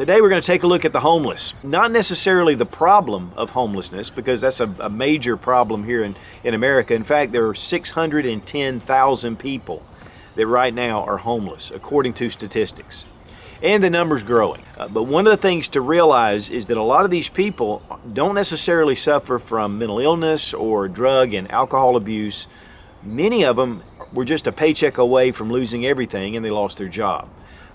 Today we're going to take a look at the homeless. Not necessarily the problem of homelessness, because that's a major problem here in America. In fact, there are 610,000 people that right now are homeless, according to statistics. And the number's growing. But one of the things to realize is that a lot of these people don't necessarily suffer from mental illness or drug and alcohol abuse. Many of them were just a paycheck away from losing everything and they lost their job.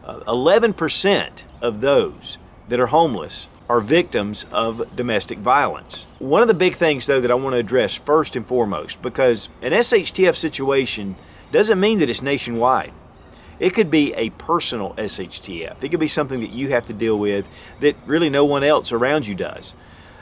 11% of those that are homeless are victims of domestic violence. One of the big things, though, that I want to address first and foremost, because an SHTF situation doesn't mean that it's nationwide. It could be a personal SHTF. It could be something that you have to deal with that really no one else around you does.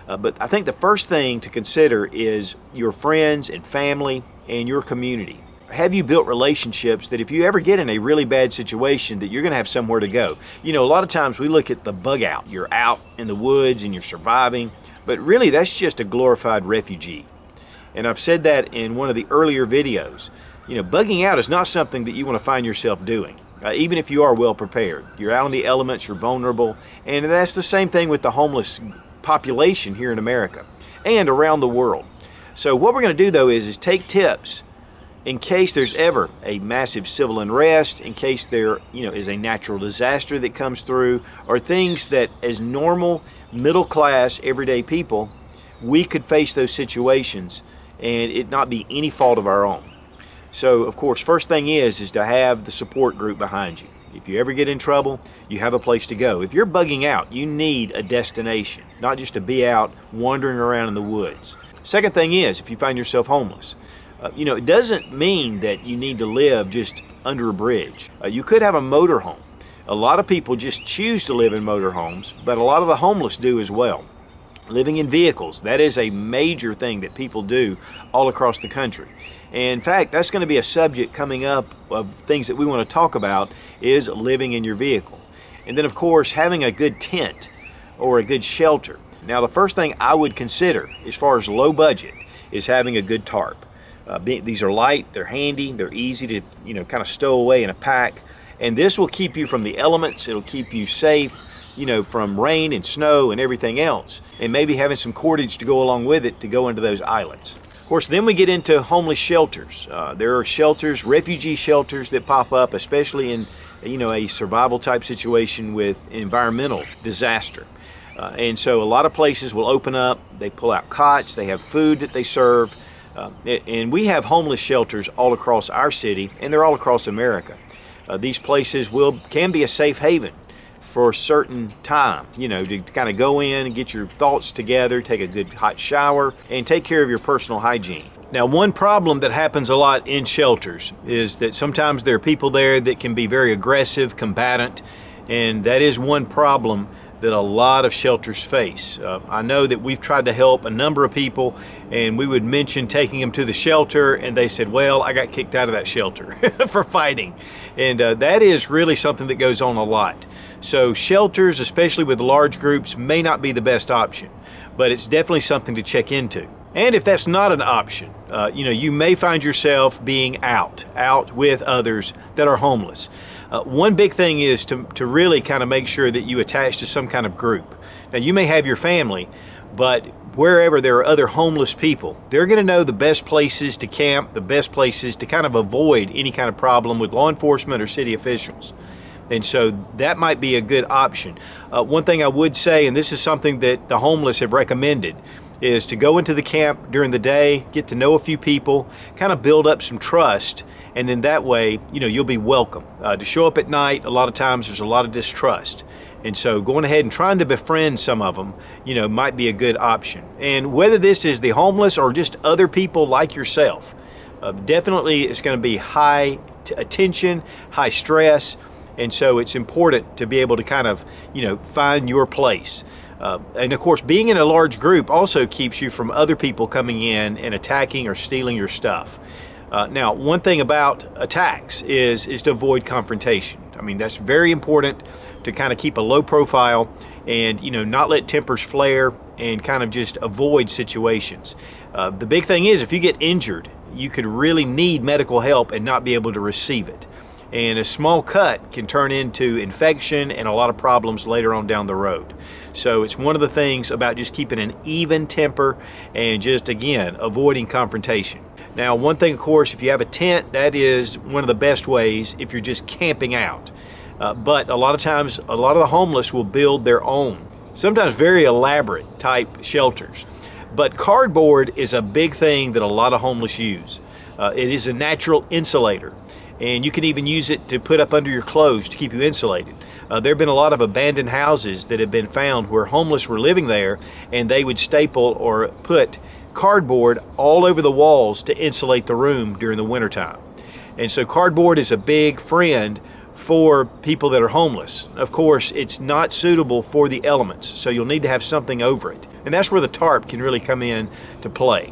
But I think the first thing to consider is your friends and family and your community. Have you built relationships that if you ever get in a really bad situation that you're going to have somewhere to go? You know, a lot of times we look at the bug out. You're out in the woods and you're surviving, but really that's just a glorified refugee. And I've said that in one of the earlier videos. You know, bugging out is not something that you want to find yourself doing, even if you are well prepared. You're out in the elements, you're vulnerable, and that's the same thing with the homeless population here in America and around the world. So what we're going to do, though, is take tips in case there's ever a massive civil unrest, in case there is a natural disaster that comes through, or things that as normal, middle-class, everyday people, we could face those situations and it not be any fault of our own. So, of course, first thing is to have the support group behind you. If you ever get in trouble, you have a place to go. If you're bugging out, you need a destination, not just to be out wandering around in the woods. Second thing is, if you find yourself homeless, it doesn't mean that you need to live just under a bridge. You could have a motorhome. A lot of people just choose to live in motorhomes, but a lot of the homeless do as well. Living in vehicles, that is a major thing that people do all across the country. And in fact, that's going to be a subject coming up of things that we want to talk about, is living in your vehicle. And then, of course, having a good tent or a good shelter. Now, the first thing I would consider as far as low budget is having a good tarp. These are light, they're handy, they're easy to kind of stow away in a pack. And this will keep you from the elements, it'll keep you safe, from rain and snow and everything else. And maybe having some cordage to go along with it to go into those islands. Of course, then we get into homeless shelters. There are shelters, refugee shelters that pop up, especially in a survival type situation with environmental disaster. And so a lot of places will open up, they pull out cots, they have food that they serve. And we have homeless shelters all across our city, and they're all across America. These places can be a safe haven for a certain time, to kind of go in and get your thoughts together, take a good hot shower, and take care of your personal hygiene. Now, one problem that happens a lot in shelters is that sometimes there are people there that can be very aggressive, combatant, and that is one problem that a lot of shelters face. I know that we've tried to help a number of people, and we would mention taking them to the shelter, and they said, well, I got kicked out of that shelter for fighting. And that is really something that goes on a lot. So shelters, especially with large groups, may not be the best option, but it's definitely something to check into. And if that's not an option, you may find yourself being out with others that are homeless. One big thing is to really kind of make sure that you attach to some kind of group. Now, you may have your family, but wherever there are other homeless people, they're going to know the best places to camp, the best places to kind of avoid any kind of problem with law enforcement or city officials. And so that might be a good option. One thing I would say, and this is something that the homeless have recommended, is to go into the camp during the day, get to know a few people, kind of build up some trust, and then that way, you'll be welcome. To show up at night, a lot of times there's a lot of distrust. And so going ahead and trying to befriend some of them, might be a good option. And whether this is the homeless or just other people like yourself, definitely it's going to be high attention, high stress. And so it's important to be able to kind of, find your place. And of course, being in a large group also keeps you from other people coming in and attacking or stealing your stuff. Now, one thing about attacks is to avoid confrontation. I mean, that's very important to kind of keep a low profile and, not let tempers flare and kind of just avoid situations. The big thing is if you get injured, you could really need medical help and not be able to receive it. And a small cut can turn into infection and a lot of problems later on down the road. So it's one of the things about just keeping an even temper and just, again, avoiding confrontation. Now, one thing, of course, if you have a tent, that is one of the best ways if you're just camping out. But a lot of times, a lot of the homeless will build their own, sometimes very elaborate type shelters. But cardboard is a big thing that a lot of homeless use. It is a natural insulator, and you can even use it to put up under your clothes to keep you insulated. There have been a lot of abandoned houses that have been found where homeless were living there, and they would staple or put cardboard all over the walls to insulate the room during the wintertime. And so cardboard is a big friend for people that are homeless. Of course, it's not suitable for the elements, so you'll need to have something over it. And that's where the tarp can really come in to play.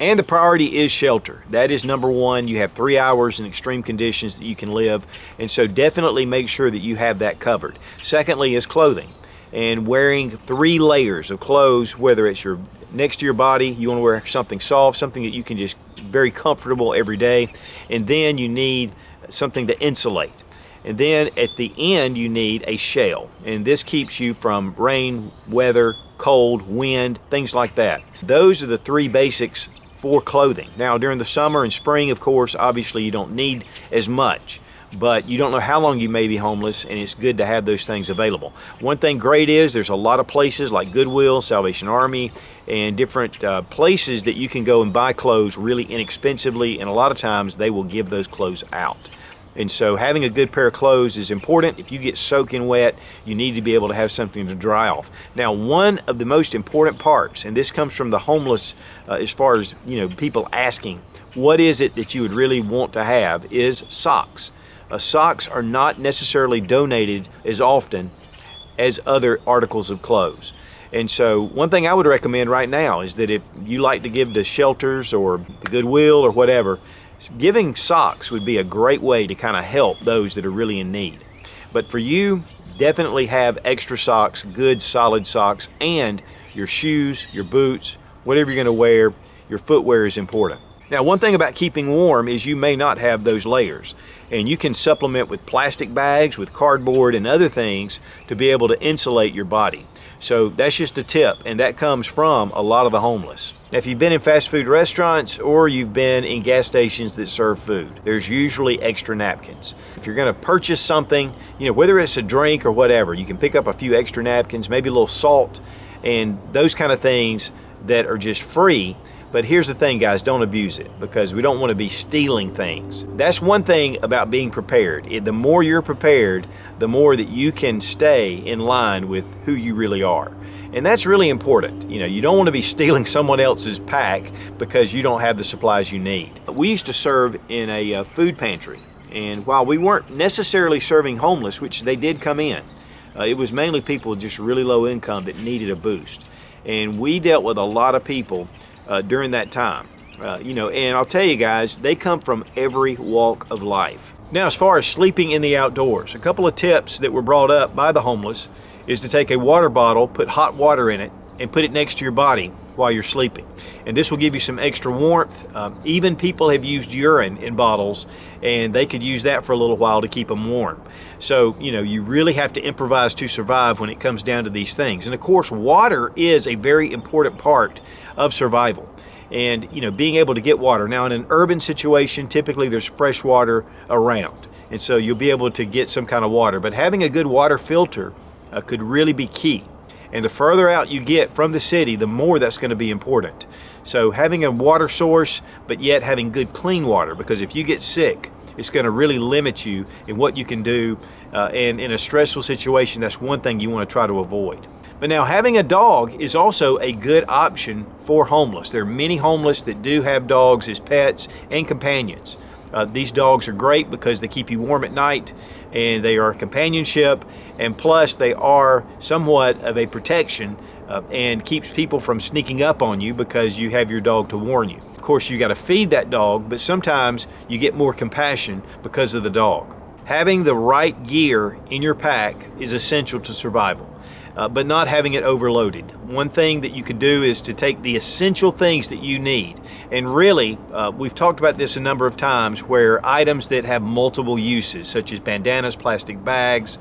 And the priority is shelter. That is number one. You have 3 hours in extreme conditions that you can live, and so definitely make sure that you have that covered. Secondly is clothing, and wearing 3 layers of clothes, whether it's your next to your body, you want to wear something soft, something that you can just very comfortable every day, and then you need something to insulate. And then at the end you need a shell, and this keeps you from rain, weather, cold, wind, things like that. Those are the 3 basics for clothing. Now during the summer and spring, of course, obviously you don't need as much, but you don't know how long you may be homeless, and it's good to have those things available. One thing great is there's a lot of places like Goodwill, Salvation Army, and different places that you can go and buy clothes really inexpensively, and a lot of times they will give those clothes out. And so having a good pair of clothes is important. If you get soaking wet, you need to be able to have something to dry off. Now, one of the most important parts, and this comes from the homeless as far as, people asking, what is it that you would really want to have, is socks. Socks are not necessarily donated as often as other articles of clothes. And so one thing I would recommend right now is that if you like to give to shelters or the Goodwill or whatever, giving socks would be a great way to kind of help those that are really in need. But for you, definitely have extra socks, good solid socks, and your shoes, your boots, whatever you're going to wear, your footwear is important. Now, one thing about keeping warm is you may not have those layers, and you can supplement with plastic bags, with cardboard and other things to be able to insulate your body. So that's just a tip, and that comes from a lot of the homeless. Now, if you've been in fast food restaurants or you've been in gas stations that serve food, there's usually extra napkins. If you're going to purchase something, whether it's a drink or whatever, you can pick up a few extra napkins, maybe a little salt, and those kind of things that are just free. But here's the thing, guys, don't abuse it, because we don't want to be stealing things. That's one thing about being prepared. The more you're prepared, the more that you can stay in line with who you really are. And that's really important. You don't want to be stealing someone else's pack because you don't have the supplies you need. We used to serve in a food pantry, and while we weren't necessarily serving homeless, which they did come in, it was mainly people with just really low income that needed a boost. And we dealt with a lot of people during that time. And I'll tell you guys, they come from every walk of life. Now, as far as sleeping in the outdoors, a couple of tips that were brought up by the homeless is to take a water bottle, put hot water in it, and put it next to your body while you're sleeping. And this will give you some extra warmth. Even people have used urine in bottles, and they could use that for a little while to keep them warm. So, you really have to improvise to survive when it comes down to these things. And of course, water is a very important part of survival. And, being able to get water. Now, in an urban situation, typically there's fresh water around, and so you'll be able to get some kind of water. But having a good water filter could really be key. And the further out you get from the city, the more that's going to be important. So having a water source, but yet having good clean water, because if you get sick, it's going to really limit you in what you can do. And in a stressful situation, that's one thing you want to try to avoid. But now, having a dog is also a good option for homeless. There are many homeless that do have dogs as pets and companions. These dogs are great because they keep you warm at night, and they are a companionship, and plus they are somewhat of a protection and keeps people from sneaking up on you because you have your dog to warn you. Of course, you got to feed that dog, but sometimes you get more compassion because of the dog. Having the right gear in your pack is essential to survival. but not having it overloaded. One thing that you could do is to take the essential things that you need. And really, we've talked about this a number of times, where items that have multiple uses, such as bandanas, plastic bags,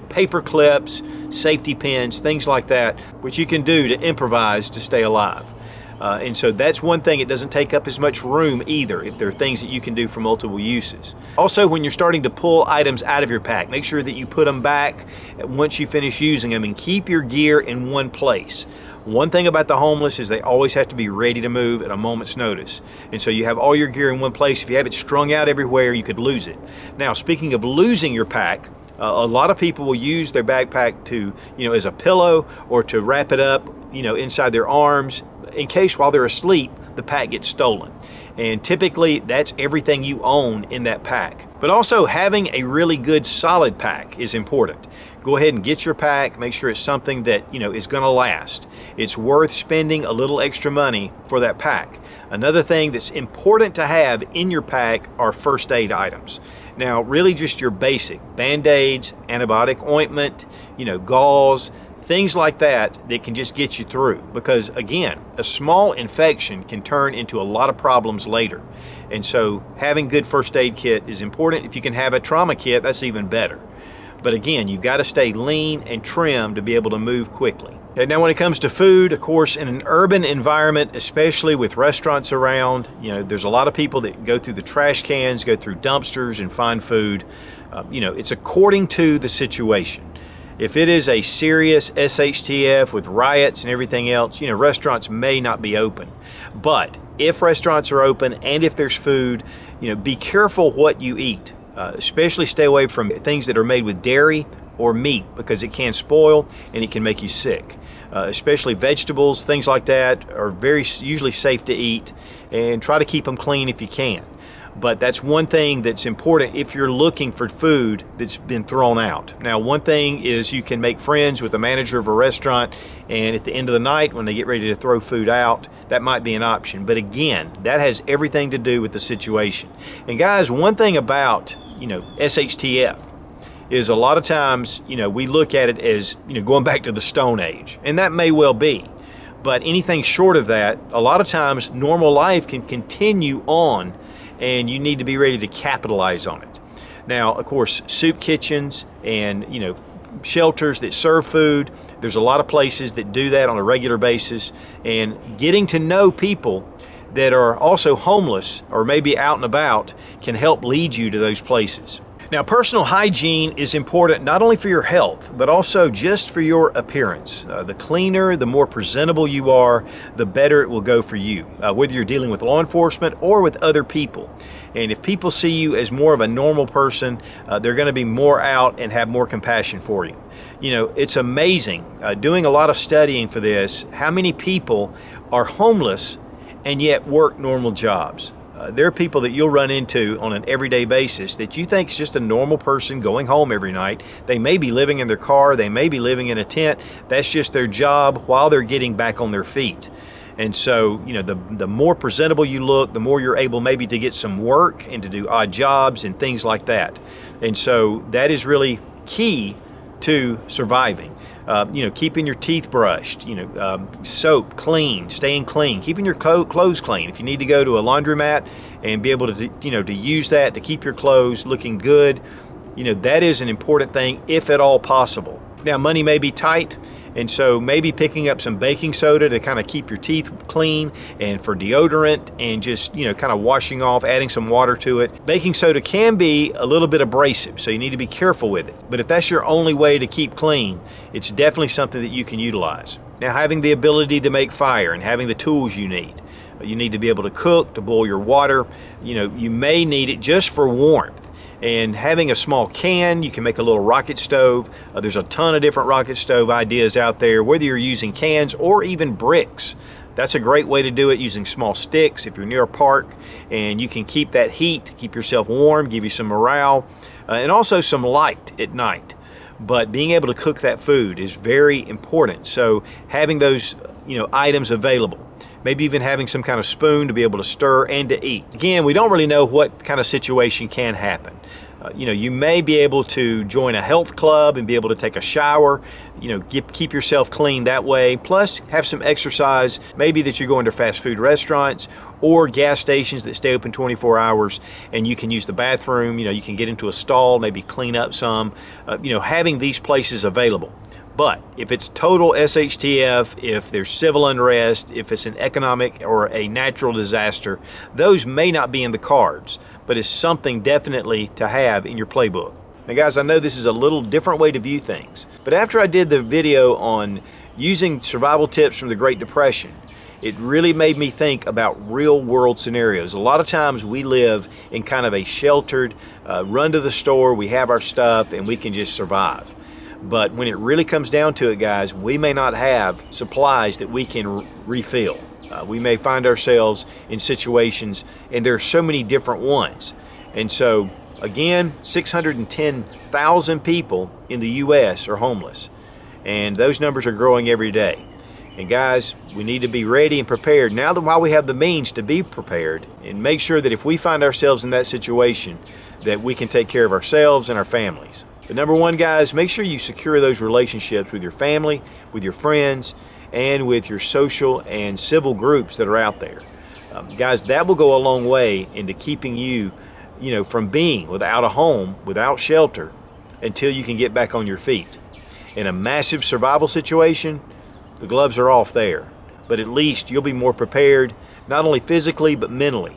paper clips, safety pins, things like that, which you can do to improvise to stay alive. And so that's one thing. It doesn't take up as much room either, if there are things that you can do for multiple uses. Also, when you're starting to pull items out of your pack, make sure that you put them back once you finish using them, and keep your gear in one place. One thing about the homeless is they always have to be ready to move at a moment's notice. And so you have all your gear in one place. If you have it strung out everywhere, you could lose it. Now, speaking of losing your pack, a lot of people will use their backpack to, as a pillow, or to wrap it up, inside their arms, in case while they're asleep, the pack gets stolen. And typically that's everything you own in that pack. But also, having a really good solid pack is important. Go ahead and get your pack. Make sure it's something that is going to last. It's worth spending a little extra money for that pack. Another thing that's important to have in your pack are first aid items. Now, really just your basic Band-Aids, antibiotic ointment, gauze, things like that can just get you through. Because again, a small infection can turn into a lot of problems later. And so having good first aid kit is important. If you can have a trauma kit, that's even better. But again, you've got to stay lean and trim to be able to move quickly. And now when it comes to food, of course, in an urban environment, especially with restaurants around, there's a lot of people that go through the trash cans, go through dumpsters and find food. It's according to the situation. If it is a serious SHTF with riots and everything else, restaurants may not be open. But if restaurants are open and if there's food, be careful what you eat. Especially stay away from things that are made with dairy or meat, because it can spoil and it can make you sick. Especially vegetables, things like that are usually safe to eat, and try to keep them clean if you can. But that's one thing that's important if you're looking for food that's been thrown out. Now, one thing is you can make friends with the manager of a restaurant, and at the end of the night when they get ready to throw food out, that might be an option. But again, that has everything to do with the situation. And guys, one thing about, SHTF is a lot of times, we look at it as, going back to the Stone Age, and that may well be. But anything short of that, a lot of times normal life can continue on, and you need to be ready to capitalize on it. Now, of course, soup kitchens and shelters that serve food, there's a lot of places that do that on a regular basis, and getting to know people that are also homeless or maybe out and about can help lead you to those places. Now, personal hygiene is important not only for your health, but also just for your appearance. The cleaner, the more presentable you are, the better it will go for you, whether you're dealing with law enforcement or with other people. And if people see you as more of a normal person, they're going to be more out and have more compassion for you. It's amazing, doing a lot of studying for this, how many people are homeless and yet work normal jobs. There are people that you'll run into on an everyday basis that you think is just a normal person going home every night. They may be living in their car, they may be living in a tent. That's just their job while they're getting back on their feet. And so, the more presentable you look, the more you're able maybe to get some work and to do odd jobs and things like that. And so that is really key to surviving. Keeping your teeth brushed, soap clean, staying clean, keeping your clothes clean. If you need to go to a laundromat and be able to, to use that to keep your clothes looking good, that is an important thing if at all possible. Now, money may be tight, and so maybe picking up some baking soda to kind of keep your teeth clean, and for deodorant, and just, kind of washing off, adding some water to it. Baking soda can be a little bit abrasive, so you need to be careful with it. But if that's your only way to keep clean, it's definitely something that you can utilize. Now, having the ability to make fire and having the tools you need. You need to be able to cook, to boil your water. You may need it just for warmth. And having a small can, you can make a little rocket stove. There's a ton of different rocket stove ideas out there, whether you're using cans or even bricks. That's a great way to do it, using small sticks if you're near a park, and you can keep that heat, keep yourself warm, give you some morale, and also some light at night. But being able to cook that food is very important. So having those, items available. Maybe even having some kind of spoon to be able to stir and to eat. Again, we don't really know what kind of situation can happen. You may be able to join a health club and be able to take a shower, keep yourself clean that way, plus have some exercise, maybe that you're going to fast food restaurants or gas stations that stay open 24 hours and you can use the bathroom, you can get into a stall, maybe clean up some, having these places available. But if it's total SHTF, if there's civil unrest, if it's an economic or a natural disaster, those may not be in the cards, but it's something definitely to have in your playbook. Now guys, I know this is a little different way to view things, but after I did the video on using survival tips from the Great Depression, it really made me think about real world scenarios. A lot of times we live in kind of a sheltered, run to the store, we have our stuff, and we can just survive. But when it really comes down to it, guys, we may not have supplies that we can refill. We may find ourselves in situations, and there are so many different ones. And so, again, 610,000 people in the U.S. are homeless. And those numbers are growing every day. And guys, we need to be ready and prepared now that while we have the means to be prepared, and make sure that if we find ourselves in that situation, that we can take care of ourselves and our families. But number one, guys, make sure you secure those relationships with your family, with your friends, and with your social and civil groups that are out there. Guys, that will go a long way into keeping you, from being without a home, without shelter, until you can get back on your feet. In a massive survival situation, the gloves are off there. But at least you'll be more prepared, not only physically, but mentally.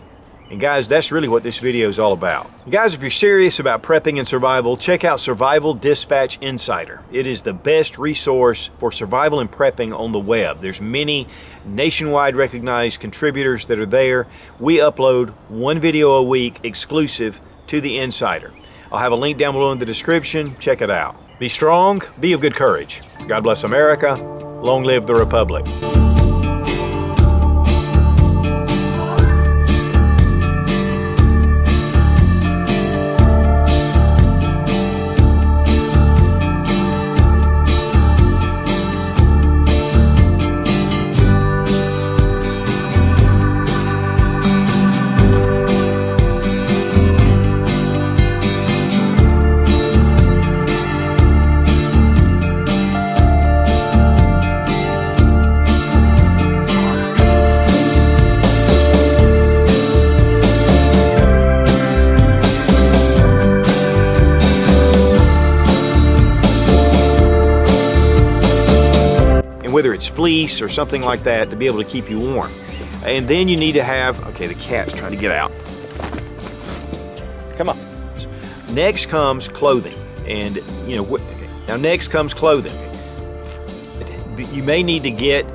And guys, that's really what this video is all about. Guys, if you're serious about prepping and survival, check out Survival Dispatch Insider. It is the best resource for survival and prepping on the web. There's many nationwide recognized contributors that are there. We upload one video a week exclusive to the Insider. I'll have a link down below in the description. Check it out. Be strong, be of good courage. God bless America. Long live the Republic. Whether it's fleece or something like that to be able to keep you warm. And then you need to have, okay, the cat's trying to get out. Come on. Next comes clothing. And, now next comes clothing. You may need to get